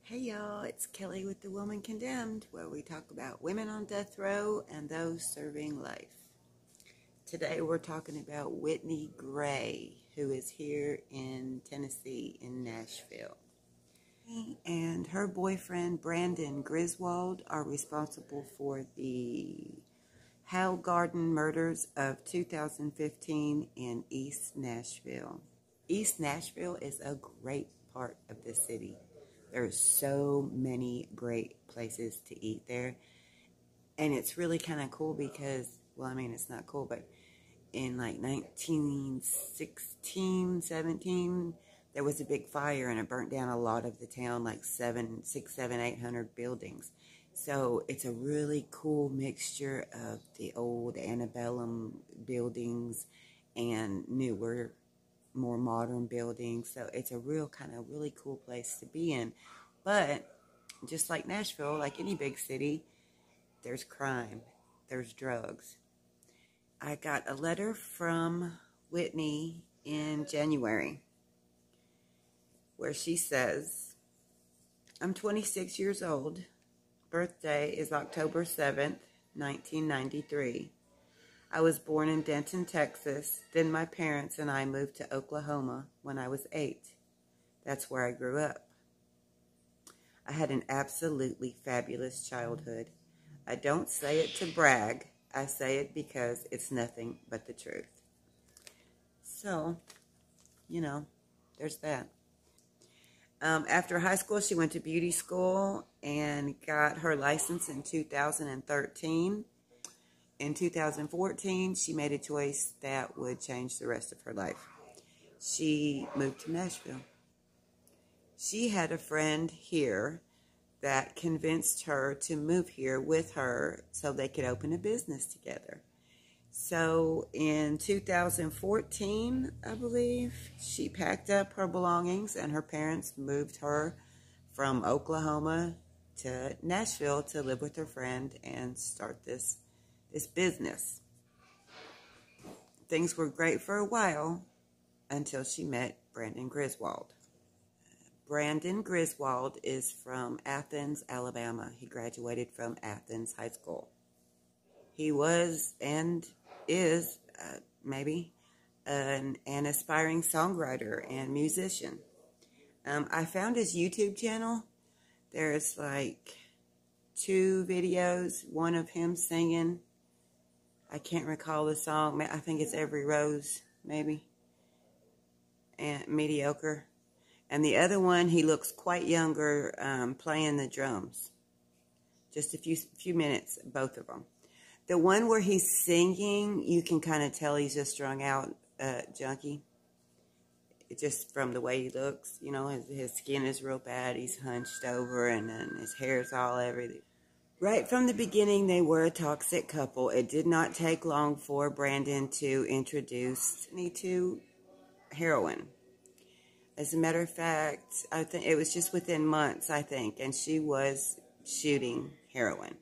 Hey y'all, it's Kelly with The Woman Condemned, where we talk about women on death row and those serving life. Today we're talking about Whitney Gray, who is here in Tennessee, in Nashville. And her boyfriend, Brandon Griswold, are responsible for the Howe Garden murders of 2015 in East Nashville. East Nashville is a great part of the city. There's so many great places to eat there. And it's really kind of cool because, well, I mean, it's not cool, but in like 1916, 17, there was a big fire and it burnt down a lot of the town, like 800 buildings. So it's a really cool mixture of the old antebellum buildings and newer, more modern buildings. So it's a real kind of really cool place to be in. But just like Nashville, like any big city, there's crime, there's drugs. I got a letter from Whitney in January where she says, I'm 26 years old. Birthday is October 7th, 1993. I was born in Denton, Texas. Then my parents and I moved to Oklahoma when I was 8. That's where I grew up. I had an absolutely fabulous childhood. I don't say it to brag. I say it because it's nothing but the truth. So, there's that. After high school, she went to beauty school and got her license in 2013. In 2014, she made a choice that would change the rest of her life. She moved to Nashville. She had a friend here that convinced her to move here with her so they could open a business together. So in 2014, I believe, she packed up her belongings and her parents moved her from Oklahoma to Nashville to live with her friend and start this business. Things were great for a while until she met Brandon Griswold. Brandon Griswold is from Athens, Alabama. He graduated from Athens High School. He was and is maybe an aspiring songwriter and musician. I found his YouTube channel. There's like 2 videos, one of him singing. I can't recall the song. I think it's Every Rose, maybe. And Mediocre. And the other one, he looks quite younger, playing the drums. Just a few minutes, both of them. The one where he's singing, you can kind of tell he's a strung out junkie. Just from the way he looks, his skin is real bad. He's hunched over and his hair's all everything. Right from the beginning, they were a toxic couple. It did not take long for Brandon to introduce me to heroin. As a matter of fact, I think it was just within months, I think, and she was shooting heroin.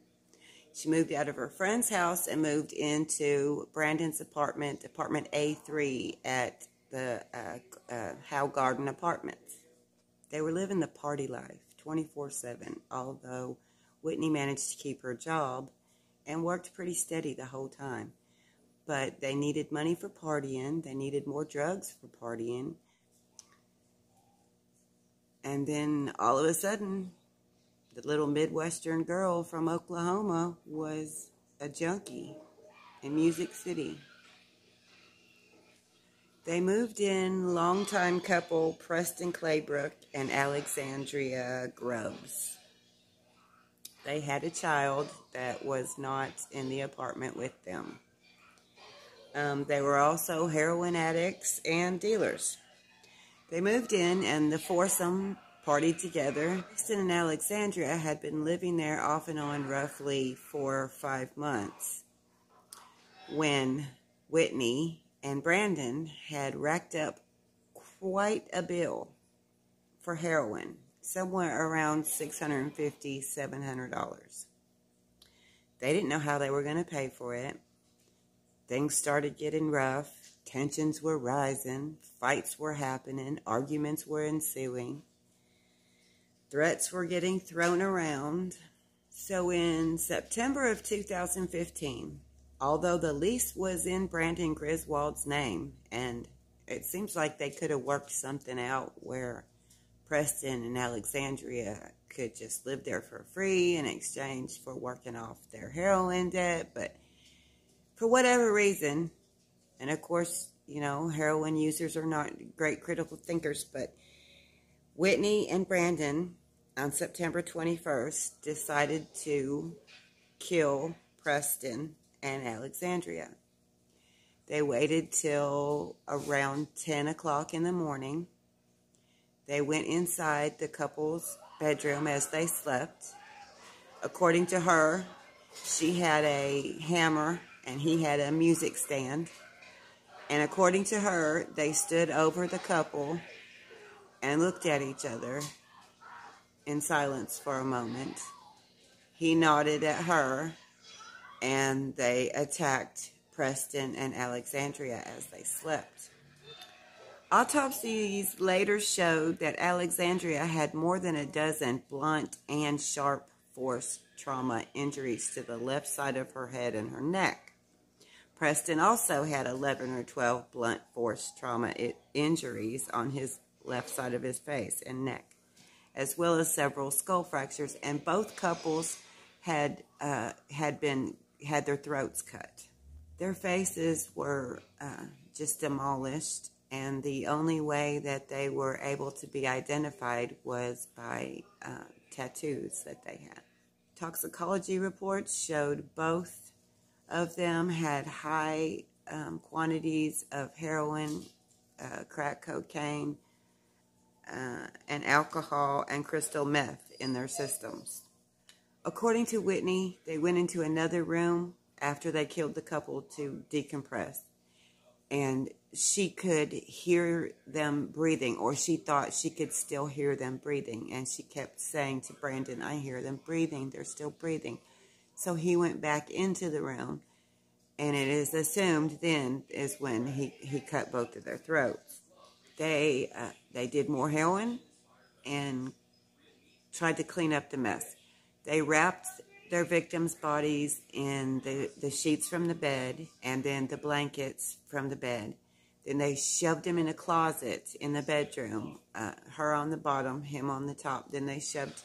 She moved out of her friend's house and moved into Brandon's apartment, apartment A3 at the Howe Garden Apartments. They were living the party life 24/7, although Whitney managed to keep her job and worked pretty steady the whole time. But they needed money for partying. They needed more drugs for partying. And then all of a sudden, the little Midwestern girl from Oklahoma was a junkie in Music City. They moved in longtime couple Preston Claybrook and Alexandria Grubbs. They had a child that was not in the apartment with them. They were also heroin addicts and dealers. They moved in and the foursome partied together. Preston and Alexandria had been living there off and on roughly 4 or 5 months when Whitney and Brandon had racked up quite a bill for heroin, somewhere around $650, $700. They didn't know how they were going to pay for it. Things started getting rough. Tensions were rising. Fights were happening. Arguments were ensuing. Threats were getting thrown around. So in September of 2015, although the lease was in Brandon Griswold's name, and it seems like they could have worked something out where Preston and Alexandria could just live there for free in exchange for working off their heroin debt, but for whatever reason, and of course, you know, heroin users are not great critical thinkers, but Whitney and Brandon on September 21st decided to kill Preston and Alexandria. They waited till around 10 o'clock in the morning. They went inside the couple's bedroom as they slept. According to her, she had a hammer and he had a music stand. And according to her, they stood over the couple and looked at each other in silence for a moment. He nodded at her, and they attacked Preston and Alexandria as they slept. Autopsies later showed that Alexandria had more than a dozen blunt and sharp force trauma injuries to the left side of her head and her neck. Preston also had 11 or 12 blunt force trauma injuries on his left side of his face and neck, as well as several skull fractures, and both couples had their throats cut. Their faces were just demolished, and the only way that they were able to be identified was by tattoos that they had. Toxicology reports showed both of them had high quantities of heroin, crack cocaine, and alcohol and crystal meth in their systems. According to Whitney, they went into another room after they killed the couple to decompress. And she could hear them breathing, or she thought she could still hear them breathing. And she kept saying to Brandon, I hear them breathing. They're still breathing. So he went back into the room, and it is assumed then is when he cut both of their throats. They did more heroin and tried to clean up the mess. They wrapped their victims' bodies in the sheets from the bed and then the blankets from the bed. Then they shoved him in a closet in the bedroom, her on the bottom, him on the top. Then they shoved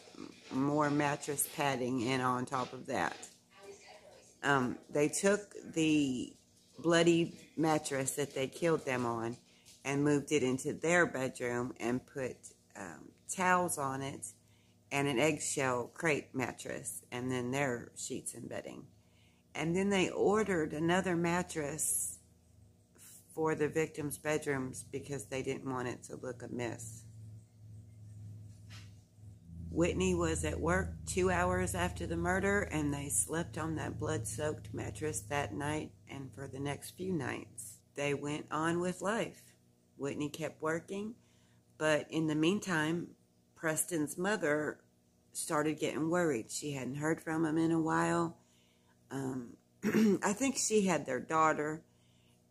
more mattress padding in on top of that. They took the bloody mattress that they killed them on and moved it into their bedroom and put towels on it and an eggshell crepe mattress, and then their sheets and bedding. And then they ordered another mattress for the victims' bedrooms because they didn't want it to look amiss. Whitney was at work 2 hours after the murder, and they slept on that blood-soaked mattress that night and for the next few nights. They went on with life. Whitney kept working, but in the meantime, Preston's mother started getting worried. She hadn't heard from him in a while. I think she had their daughter,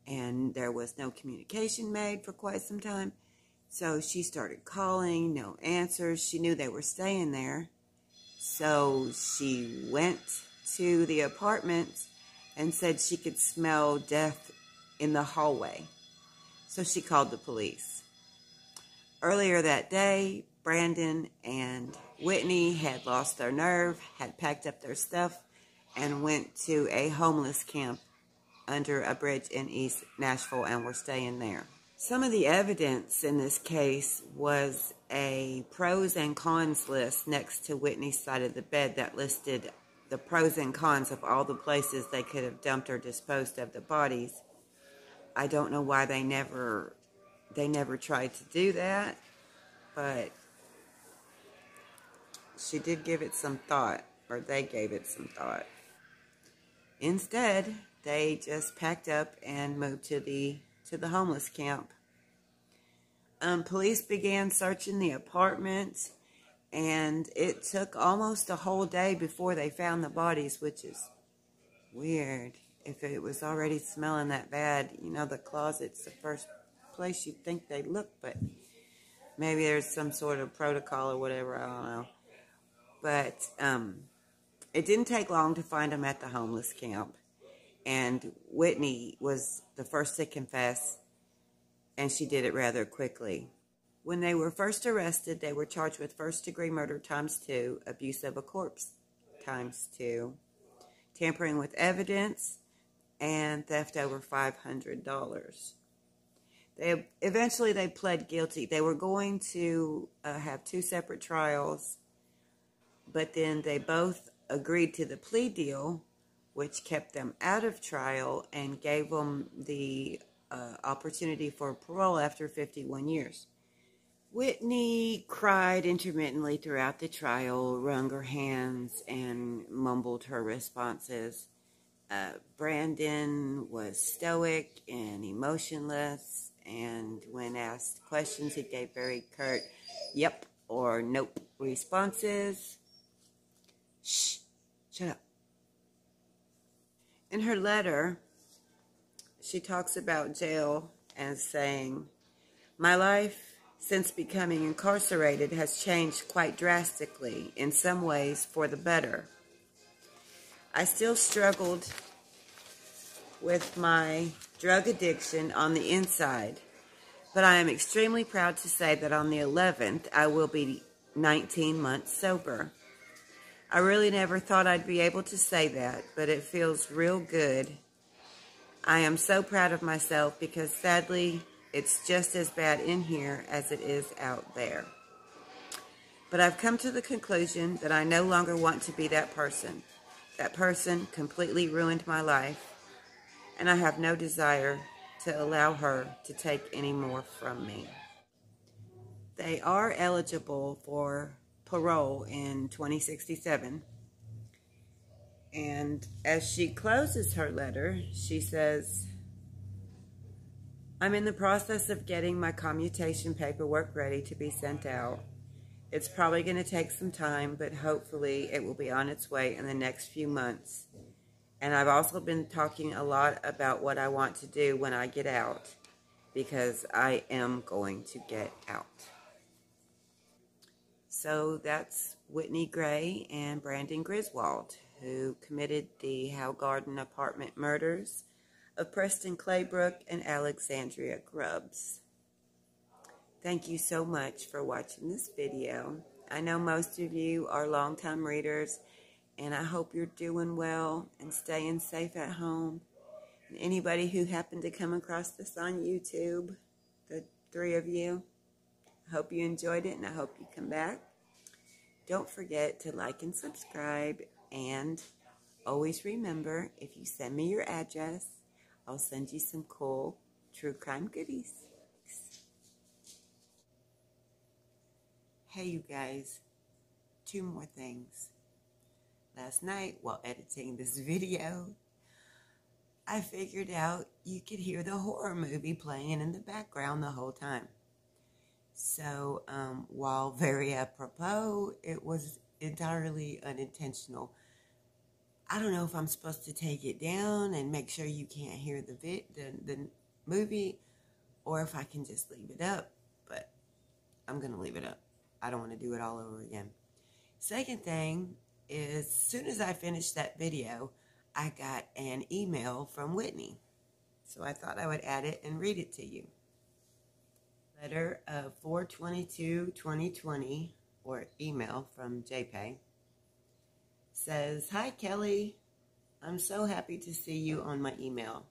and there was no communication made for quite some time. So she started calling, no answers. She knew they were staying there. So she went to the apartment and said she could smell death in the hallway. So she called the police. Earlier that day, Brandon and Whitney had lost their nerve, had packed up their stuff, and went to a homeless camp under a bridge in East Nashville and were staying there. Some of the evidence in this case was a pros and cons list next to Whitney's side of the bed that listed the pros and cons of all the places they could have dumped or disposed of the bodies. I don't know why they never tried to do that, but she did give it some thought, or they gave it some thought. Instead, they just packed up and moved to the homeless camp. Police began searching the apartment, and it took almost a whole day before they found the bodies, which is weird. If it was already smelling that bad, you know, the closet's the first place you'd think they'd look, but Maybe there's some sort of protocol or whatever, I don't know. But it didn't take long to find him at the homeless camp. And Whitney was the first to confess, and she did it rather quickly. When they were first arrested, they were charged with first-degree murder ×2, abuse of a corpse ×2, tampering with evidence, and theft over $500. Eventually they pled guilty. They were going to have 2 separate trials, but then they both agreed to the plea deal, which kept them out of trial and gave them the opportunity for parole after 51 years. Whitney cried intermittently throughout the trial, wrung her hands, and mumbled her responses. Brandon was stoic and emotionless, and when asked questions, he gave very curt yep or nope responses. Shh, shut up. In her letter, she talks about jail as saying, "My life since becoming incarcerated has changed quite drastically, in some ways for the better. I still struggled with my drug addiction on the inside, but I am extremely proud to say that on the 11th, I will be 19 months sober. I really never thought I'd be able to say that, but it feels real good. I am so proud of myself because sadly, it's just as bad in here as it is out there. But I've come to the conclusion that I no longer want to be that person. That person completely ruined my life, and I have no desire to allow her to take any more from me." They are eligible for parole in 2067. And as she closes her letter, she says, "I'm in the process of getting my commutation paperwork ready to be sent out. It's probably going to take some time, but hopefully it will be on its way in the next few months. And I've also been talking a lot about what I want to do when I get out, because I am going to get out." So that's Whitney Gray and Brandon Griswold, who committed the Howe Garden apartment murders of Preston Claybrook and Alexandria Grubbs. Thank you so much for watching this video. I know most of you are longtime readers, and I hope you're doing well and staying safe at home. And anybody who happened to come across this on YouTube, the 3 of you, I hope you enjoyed it, and I hope you come back. Don't forget to like and subscribe, and always remember, if you send me your address, I'll send you some cool true crime goodies. Hey, you guys, 2 more things. Last night, while editing this video, I figured out you could hear the horror movie playing in the background the whole time. So, while very apropos, it was entirely unintentional. I don't know if I'm supposed to take it down and make sure you can't hear the movie, or if I can just leave it up, but I'm going to leave it up. I don't want to do it all over again. Second thing is, as soon as I finished that video, I got an email from Whitney. So I thought I would add it and read it to you. Letter of 4/22/2020, or email from JPay, says, "Hi Kelly, I'm so happy to see you on my email.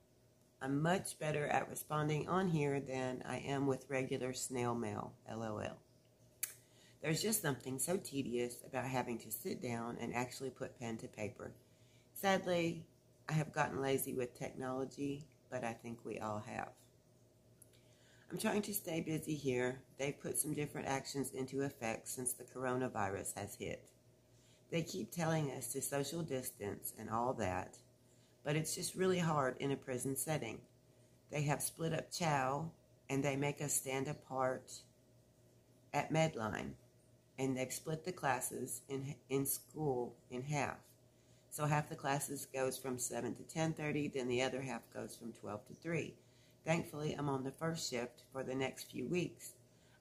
I'm much better at responding on here than I am with regular snail mail, LOL. There's just something so tedious about having to sit down and actually put pen to paper. Sadly, I have gotten lazy with technology, but I think we all have. I'm trying to stay busy here. They've put some different actions into effect since the coronavirus has hit. They keep telling us to social distance and all that, but it's just really hard in a prison setting. They have split up chow, and they make us stand apart at Medline, and they've split the classes in school in half. So half the classes goes from 7 to 10:30, then the other half goes from 12 to 3. Thankfully, I'm on the first shift for the next few weeks.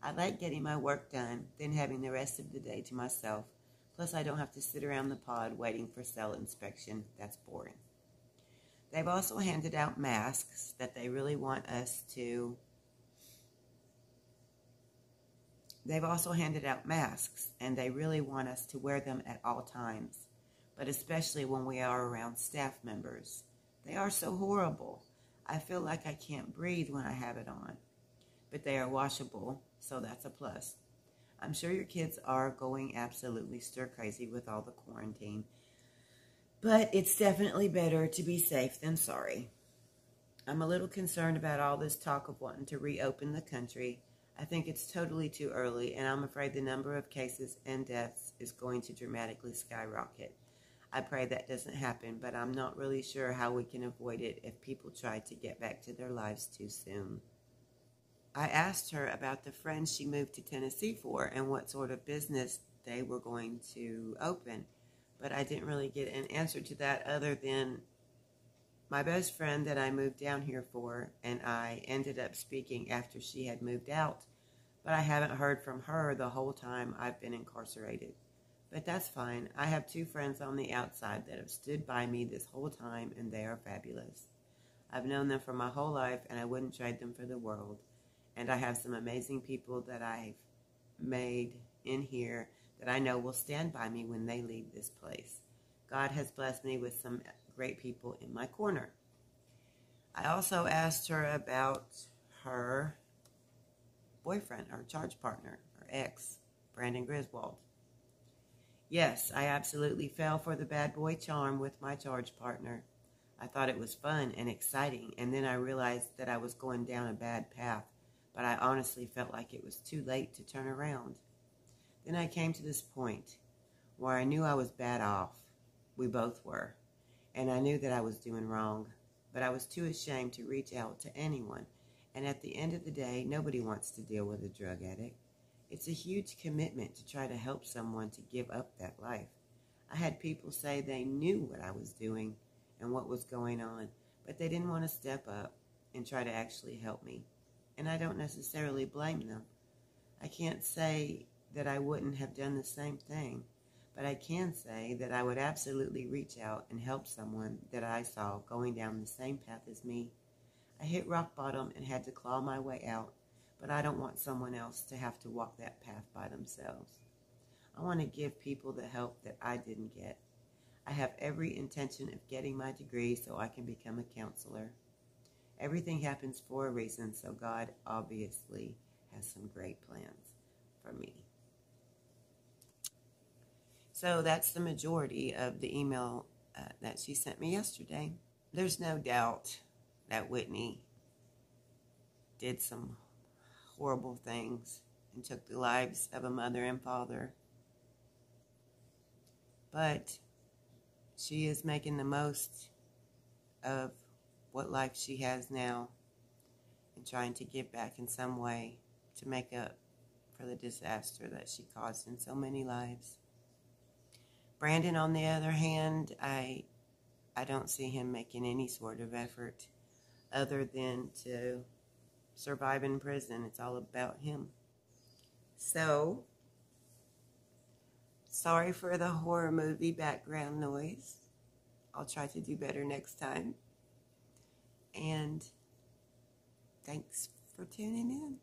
I like getting my work done, then having the rest of the day to myself. Plus, I don't have to sit around the pod waiting for cell inspection. That's boring. They've also handed out masks that they really want us to... They've also handed out masks, and they really want us to wear them at all times, but especially when we are around staff members. They are so horrible. I feel like I can't breathe when I have it on, but they are washable, so that's a plus. I'm sure your kids are going absolutely stir-crazy with all the quarantine, but it's definitely better to be safe than sorry. I'm a little concerned about all this talk of wanting to reopen the country. I think it's totally too early, and I'm afraid the number of cases and deaths is going to dramatically skyrocket. I pray that doesn't happen, but I'm not really sure how we can avoid it if people try to get back to their lives too soon. I asked her about the friends she moved to Tennessee for and what sort of business they were going to open, but I didn't really get an answer to that other than my best friend that I moved down here for, and I ended up speaking after she had moved out, but I haven't heard from her the whole time I've been incarcerated. But that's fine. I have 2 friends on the outside that have stood by me this whole time, and they are fabulous. I've known them for my whole life, and I wouldn't trade them for the world. And I have some amazing people that I've made in here that I know will stand by me when they leave this place. God has blessed me with some great people in my corner. I also asked her about her boyfriend, her charge partner, her ex, Brandon Griswold. Yes, I absolutely fell for the bad boy charm with my charge partner. I thought it was fun and exciting, and then I realized that I was going down a bad path, but I honestly felt like it was too late to turn around. Then I came to this point where I knew I was bad off. We both were, and I knew that I was doing wrong, but I was too ashamed to reach out to anyone, and at the end of the day, nobody wants to deal with a drug addict. It's a huge commitment to try to help someone to give up that life. I had people say they knew what I was doing and what was going on, but they didn't want to step up and try to actually help me. And I don't necessarily blame them. I can't say that I wouldn't have done the same thing, but I can say that I would absolutely reach out and help someone that I saw going down the same path as me. I hit rock bottom and had to claw my way out, but I don't want someone else to have to walk that path by themselves. I want to give people the help that I didn't get. I have every intention of getting my degree so I can become a counselor. Everything happens for a reason, so God obviously has some great plans for me. So that's the majority of the email that she sent me yesterday. There's no doubt that Whitney did some horrible things and took the lives of a mother and father. But she is making the most of what life she has now and trying to give back in some way to make up for the disaster that she caused in so many lives. Brandon, on the other hand, I don't see him making any sort of effort other than to survive in prison. It's all about him. So, sorry for the horror movie background noise. I'll try to do better next time. And thanks for tuning in.